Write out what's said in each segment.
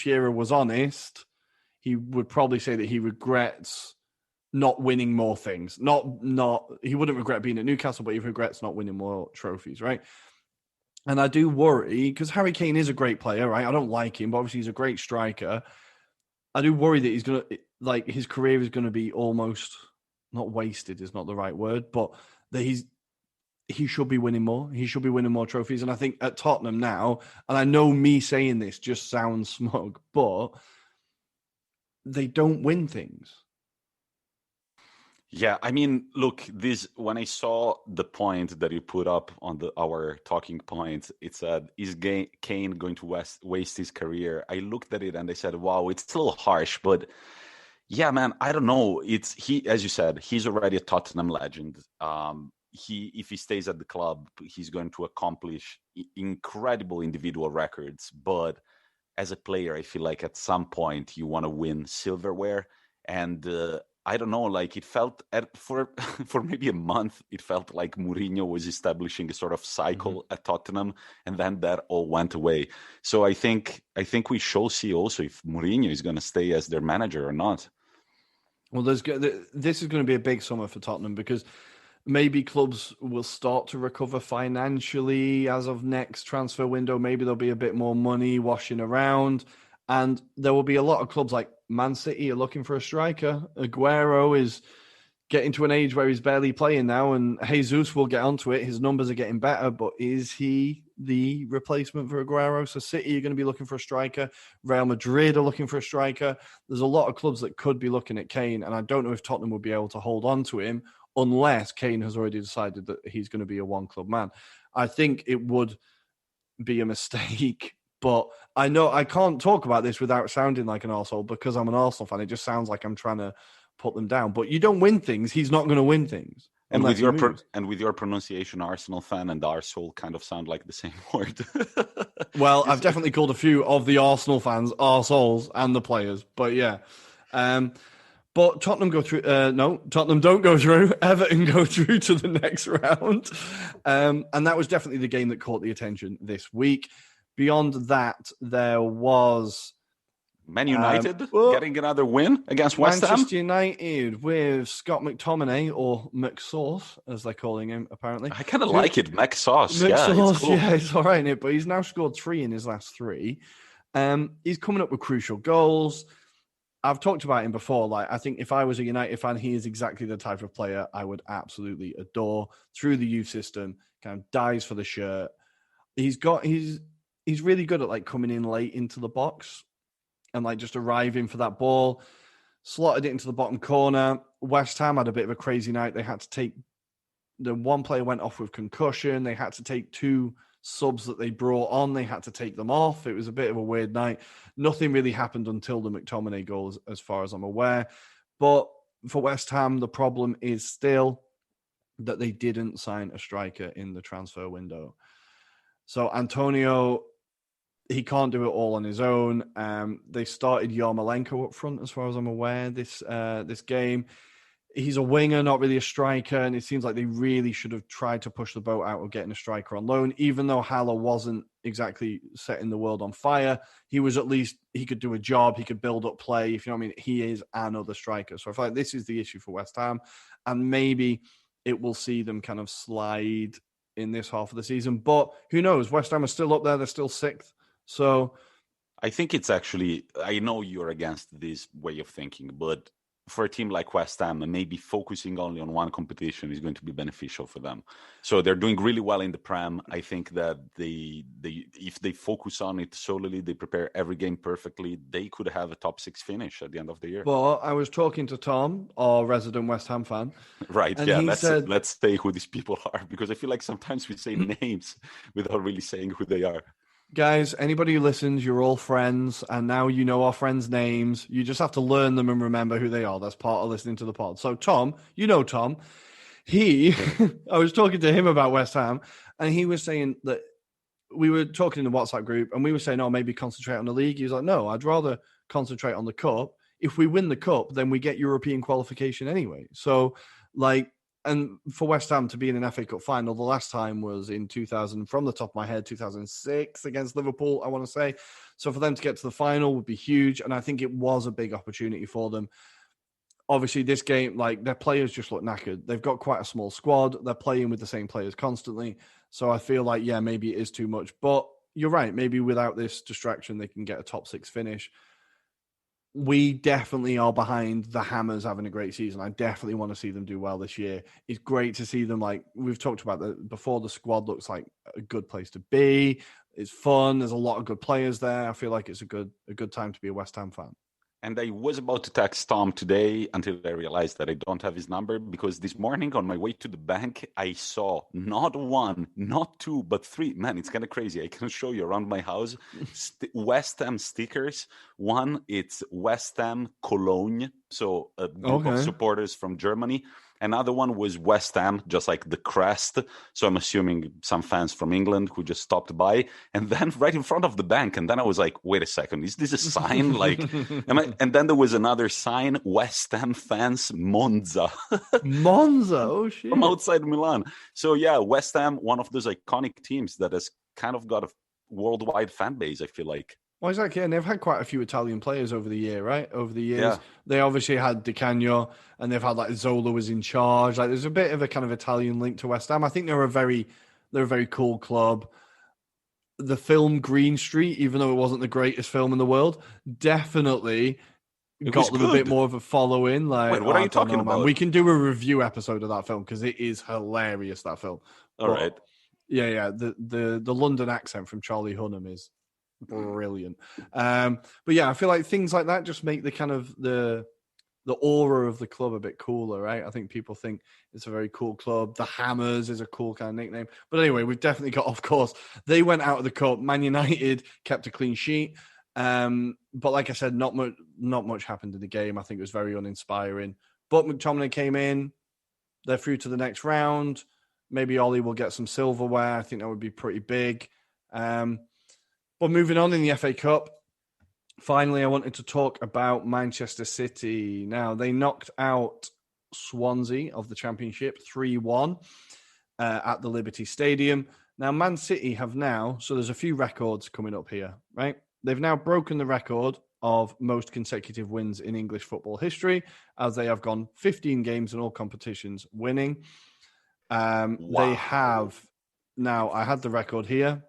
Shearer was honest, he would probably say that he regrets not winning more things. He wouldn't regret being at Newcastle, but he regrets not winning more trophies, right? And I do worry, because Harry Kane is a great player, right? I don't like him, but obviously he's a great striker. I do worry that he's going to, like, his career is going to be almost, not wasted is not the right word, but that he should be winning more. He should be winning more trophies. And I think at Tottenham now, and I know me saying this just sounds smug, but they don't win things. Yeah, I mean, look, when I saw the point that you put up on our talking point, it said, is Kane going to waste his career? I looked at it and I said, wow, it's a little harsh, but yeah, man, I don't know. As you said, he's already a Tottenham legend. If he stays at the club, he's going to accomplish incredible individual records. But as a player, I feel like at some point you want to win silverware. And I don't know, like it felt for maybe a month, it felt like Mourinho was establishing a sort of cycle at Tottenham, and then that all went away. So I think we shall see also if Mourinho is going to stay as their manager or not. Well, this is going to be a big summer for Tottenham because maybe clubs will start to recover financially as of next transfer window. Maybe there'll be a bit more money washing around. And there will be a lot of clubs like Man City are looking for a striker. Aguero is getting to an age where he's barely playing now, and Jesus will get onto it. His numbers are getting better, but is he the replacement for Aguero? So City are going to be looking for a striker. Real Madrid are looking for a striker. There's a lot of clubs that could be looking at Kane, and I don't know if Tottenham will be able to hold on to him unless Kane has already decided that he's going to be a one-club man. I think it would be a mistake. But I know I can't talk about this without sounding like an arsehole because I'm an Arsenal fan. It just sounds like I'm trying to put them down. But you don't win things. He's not going to win things. And with your pronunciation, Arsenal fan and arsehole kind of sound like the same word. Well, I've definitely called a few of the Arsenal fans arseholes and the players. But yeah. But Tottenham go through. No, Tottenham don't go through. Everton go through to the next round. And that was definitely the game that caught the attention this week. Beyond that, there was Man United getting another win against West Ham. Manchester United with Scott McTominay, or McSauce, as they're calling him, apparently. I kind of like it, McSauce. McSauce, cool. Yeah, it's all right in it, but he's now scored 3 in his last 3. He's coming up with crucial goals. I've talked about him before. Like, I think if I was a United fan, he is exactly the type of player I would absolutely adore. Through the youth system, kind of dies for the shirt. He's really good at like coming in late into the box and like just arriving for that ball, slotted it into the bottom corner. West Ham had a bit of a crazy night. They had to take the one player went off with concussion. They had to take 2 subs that they brought on. They had to take them off. It was a bit of a weird night. Nothing really happened until the McTominay goal, as far as I'm aware. But for West Ham, the problem is still that they didn't sign a striker in the transfer window. So Antonio, he can't do it all on his own. They started Yarmolenko up front, as far as I'm aware, this game. He's a winger, not really a striker, and it seems like they really should have tried to push the boat out of getting a striker on loan. Even though Haller wasn't exactly setting the world on fire, he was at least, he could do a job, he could build up play, if you know what I mean. He is another striker. So I feel like this is the issue for West Ham, and maybe it will see them kind of slide in this half of the season. But who knows? West Ham are still up there. They're still 6th. So I think it's actually, I know you're against this way of thinking, but for a team like West Ham, maybe focusing only on one competition is going to be beneficial for them. So they're doing really well in the Prem. I think that they if they focus on it solely, they prepare every game perfectly, they could have a top 6 finish at the end of the year. Well, I was talking to Tom, our resident West Ham fan. Right, yeah, let's say who these people are, because I feel like sometimes we say names without really saying who they are. Guys, anybody who listens, you're all friends, and now you know our friends' names. You just have to learn them and remember who they are. That's part of listening to the pod. So Tom, you know Tom, I was talking to him about West Ham, and he was saying that we were talking in the WhatsApp group, and we were saying, oh, maybe concentrate on the league. He was like, no, I'd rather concentrate on the cup. If we win the cup, then we get European qualification anyway. So, like, And for West Ham to be in an FA Cup final, the last time was in 2000, from the top of my head, 2006 against Liverpool, I want to say. So for them to get to the final would be huge. And I think it was a big opportunity for them. Obviously, this game, like, their players just look knackered. They've got quite a small squad. They're playing with the same players constantly. So I feel like, yeah, maybe it is too much. But you're right. Maybe without this distraction, they can get a top 6 finish. We definitely are behind the Hammers having a great season. I definitely want to see them do well this year. It's great to see them, like we've talked about before, the squad looks like a good place to be. It's fun. There's a lot of good players there. I feel like it's a good time to be a West Ham fan. And I was about to text Tom today until I realized that I don't have his number, because this morning on my way to the bank, I saw not 1, not 2, but 3. Man, it's kind of crazy. I can show you around my house West Ham stickers. One, it's West Ham Cologne, so a group of supporters from Germany. Another one was West Ham, just like the crest. So I'm assuming some fans from England who just stopped by. And then right in front of the bank. And then I was like, wait a second, is this a sign? And then there was another sign, West Ham fans, Monza. Monza, oh shit. From outside Milan. So yeah, West Ham, one of those iconic teams that has kind of got a worldwide fan base, I feel like. Well, exactly, and they've had quite a few Italian players over the year, right? Over the years, They obviously had Di Canio, and they've had like Zola was in charge. Like, there's a bit of a kind of Italian link to West Ham. I think they're a very cool club. The film Green Street, even though it wasn't the greatest film in the world, definitely got them a bit more of a following. Like, wait, what are you talking about? Man. We can do a review episode of that film because it is hilarious. That film. All right. Yeah. The London accent from Charlie Hunnam is brilliant. But yeah, I feel like things like that just make the kind of the aura of the club a bit cooler, right? I think people think it's a very cool club. The Hammers is a cool kind of nickname. But anyway, we've definitely got off course. They went out of the cup. Man United kept a clean sheet. But like I said, not much happened in the game. I think it was very uninspiring. But McTominay came in. They're through to the next round. Maybe Ollie will get some silverware. I think that would be pretty big. But moving on in the FA Cup, finally, I wanted to talk about Manchester City. Now, they knocked out Swansea of the Championship 3-1 at the Liberty Stadium. Now, Man City have now, so there's a few records coming up here, right? They've now broken the record of most consecutive wins in English football history, as they have gone 15 games in all competitions winning. Wow. They have, now I had the record here.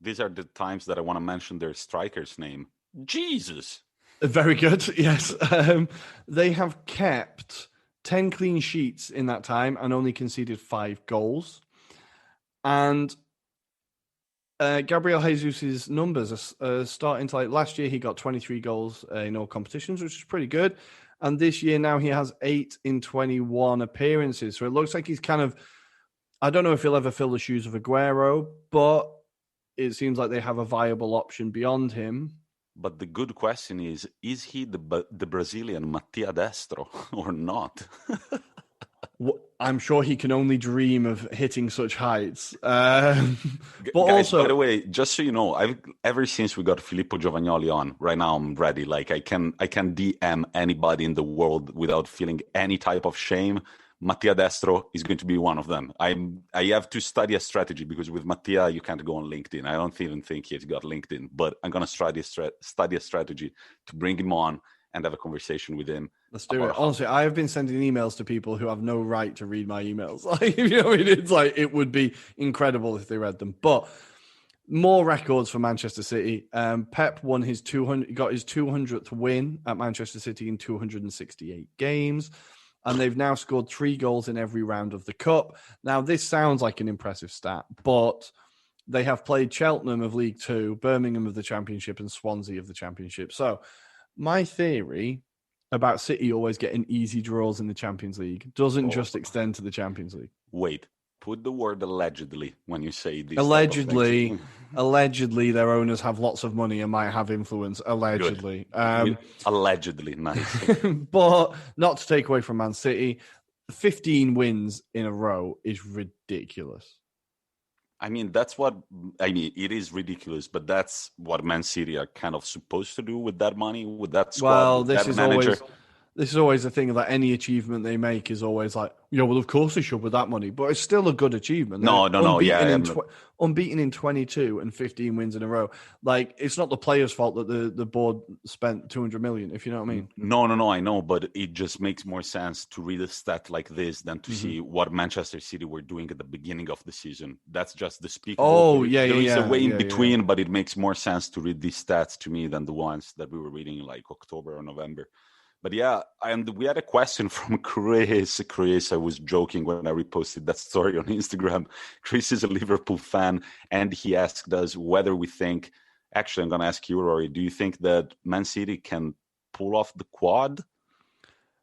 These are the times that I want to mention their striker's name. Jesus. Very good, yes. They have kept 10 clean sheets in that time and only conceded 5 goals. And Gabriel Jesus' numbers are starting to, like, last year he got 23 goals in all competitions, which is pretty good. And this year now he has 8 in 21 appearances. So it looks like he's kind of, I don't know if he'll ever fill the shoes of Aguero, but it seems like they have a viable option beyond him. But the good question is he the Brazilian Mattia Destro or not? I'm sure he can only dream of hitting such heights. But guys, also, by the way, just so you know, ever since we got Filippo Giovagnoli on, right now I'm ready. Like I can DM anybody in the world without feeling any type of shame. Mattia Destro is going to be one of them. I have to study a strategy because with Mattia, you can't go on LinkedIn. I don't even think he's got LinkedIn, but I'm going to study a strategy to bring him on and have a conversation with him. Let's do it. Honestly, I have been sending emails to people who have no right to read my emails. Like, you know, it's like, it would be incredible if they read them. But more records for Manchester City. Pep got his 200th win at Manchester City in 268 games. And they've now scored 3 goals in every round of the Cup. Now, this sounds like an impressive stat, but they have played Cheltenham of League Two, Birmingham of the Championship, and Swansea of the Championship. So my theory about City always getting easy draws in the Champions League doesn't just extend to the Champions League. Wait. Put the word allegedly when you say this. Allegedly, their owners have lots of money and might have influence. Allegedly. Allegedly, nice. But not to take away from Man City, 15 wins in a row is ridiculous. I mean, it is ridiculous, but that's what Man City are kind of supposed to do with that money, with that squad, well, with that manager. This is always the thing that any achievement they make is always like, yeah, well, of course they should with that money, but it's still a good achievement. No, Unbeaten in 22 and 15 wins in a row. Like, it's not the players' fault that the board spent 200 million, if you know what I mean. No, I know, but it just makes more sense to read a stat like this than to see what Manchester City were doing at the beginning of the season. That's just despicable. Oh, there is a way in between, but it makes more sense to read these stats to me than the ones that we were reading in like October or November. But yeah, and we had a question from Chris. Chris, I was joking when I reposted that story on Instagram. Chris is a Liverpool fan, and he asked us whether we think, actually, I'm going to ask you, Rory, do you think that Man City can pull off the quad?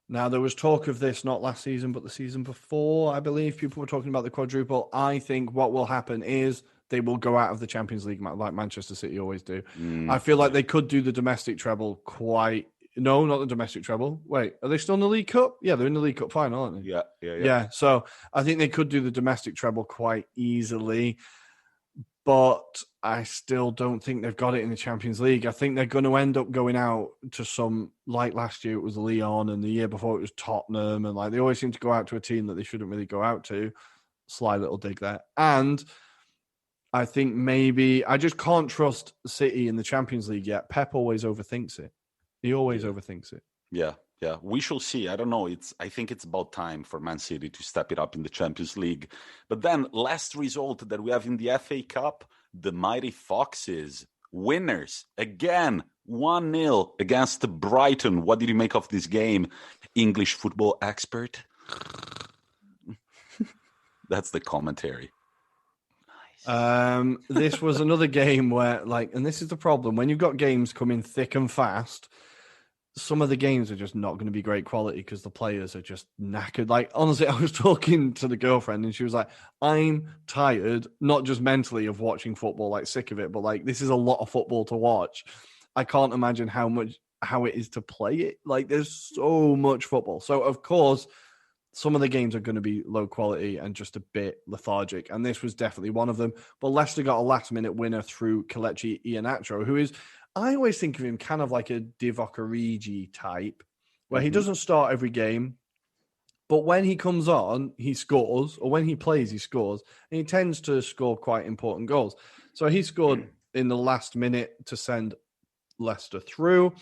Now, there was talk of this not last season, but the season before, I believe. People were talking about the quadruple. I think what will happen is they will go out of the Champions League like Manchester City always do. I feel like they could do the domestic treble quite... No, not the domestic treble. Wait, are they still in the League Cup? Yeah, they're in the League Cup final, aren't they? Yeah. So I think they could do the domestic treble quite easily, but I still don't think they've got it in the Champions League. I think they're going to end up going out to some, like last year it was Lyon, and the year before it was Tottenham, and like they always seem to go out to a team that they shouldn't really go out to. Sly little dig there. And I think maybe I just can't trust City in the Champions League yet. Pep always overthinks it. He always overthinks it. Yeah. We shall see. I don't know. I think it's about time for Man City to step it up in the Champions League. But then, last result that we have in the FA Cup, the mighty Foxes, winners again, 1-0 against Brighton. What did you make of this game, English football expert? That's the commentary. This was another game where, like, and this is the problem when you've got games coming thick and fast. Some of the games are just not going to be great quality because the players are just knackered. Like, honestly, I was talking to the girlfriend and she was like, I'm tired, not just mentally of watching football, like sick of it, but like, this is a lot of football to watch. I can't imagine how it is to play it. Like, there's so much football. So, of course, some of the games are going to be low quality and just a bit lethargic. And this was definitely one of them. But Leicester got a last-minute winner through Kelechi Iheanacho, who is... I always think of him kind of like a Divock Origi type, where he doesn't start every game, but when he comes on, he scores, or when he plays, he scores, and he tends to score quite important goals. So he scored in the last minute to send Leicester through.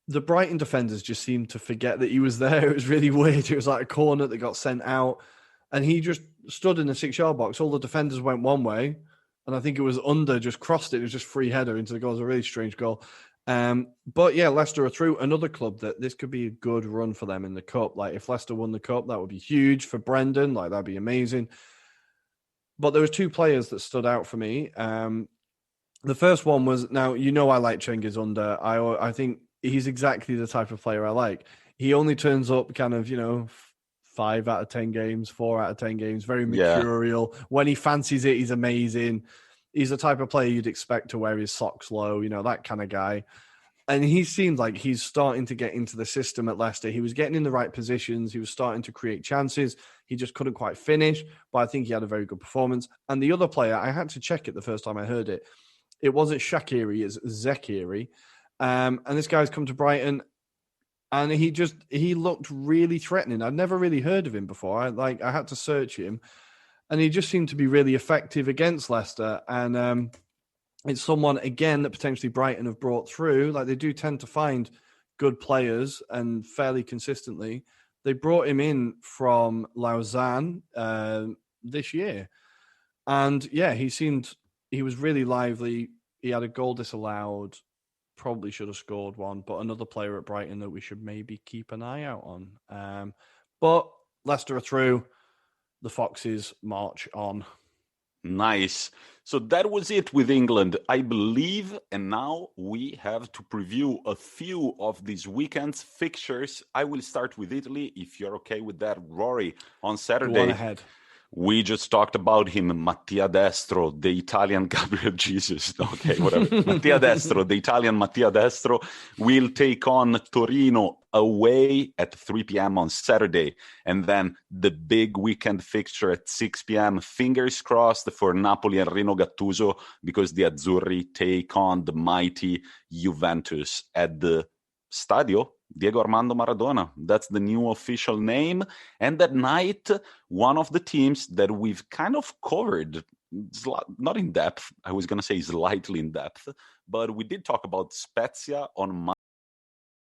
The Brighton defenders just seemed to forget that he was there. It was really weird. It was like a corner that got sent out, and he just stood in the 6-yard box. All the defenders went one way, and I think it was under, just crossed it. It was just free header into the goal. It was a really strange goal. But yeah, Leicester are through. Another club that this could be a good run for them in the Cup. Like, if Leicester won the Cup, that would be huge for Brendan. Like, that'd be amazing. But there was two players that stood out for me. The first one was, now, you know I like Cengiz Under. I think he's exactly the type of player I like. He only turns up kind of, 5 out of 10 games, 4 out of 10 games, very mercurial. Yeah. When he fancies it, he's amazing. He's the type of player you'd expect to wear his socks low, that kind of guy. And he seemed like he's starting to get into the system at Leicester. He was getting in the right positions. He was starting to create chances. He just couldn't quite finish, but I think he had a very good performance. And the other player, I had to check it the first time I heard it. It wasn't Shaqiri, it's Zekiri. And this guy's come to Brighton, and he looked really threatening. I'd never really heard of him before. I had to search him, and he just seemed to be really effective against Leicester. And it's someone, again, that potentially Brighton have brought through. Like, they do tend to find good players, and fairly consistently. They brought him in from Lausanne this year. And yeah, he was really lively. He had a goal disallowed. Probably should have scored one, but another player at Brighton that we should maybe keep an eye out on. But Leicester are through. The Foxes march on. Nice. So that was it with England, I believe. And now we have to preview a few of this weekend's fixtures. I will start with Italy, if you're okay with that, Rory. On Saturday, go on ahead. We just talked about him, Mattia Destro, the Italian Gabriel Jesus. Okay, whatever. Mattia Destro, the Italian Mattia Destro, will take on Torino away at 3 p.m. on Saturday. And then the big weekend fixture at 6 p.m. Fingers crossed for Napoli and Rino Gattuso, because the Azzurri take on the mighty Juventus at the Stadio Diego Armando Maradona. That's the new official name. And that night, one of the teams that we've kind of covered, not in depth, I was going to say slightly in depth, but we did talk about Spezia on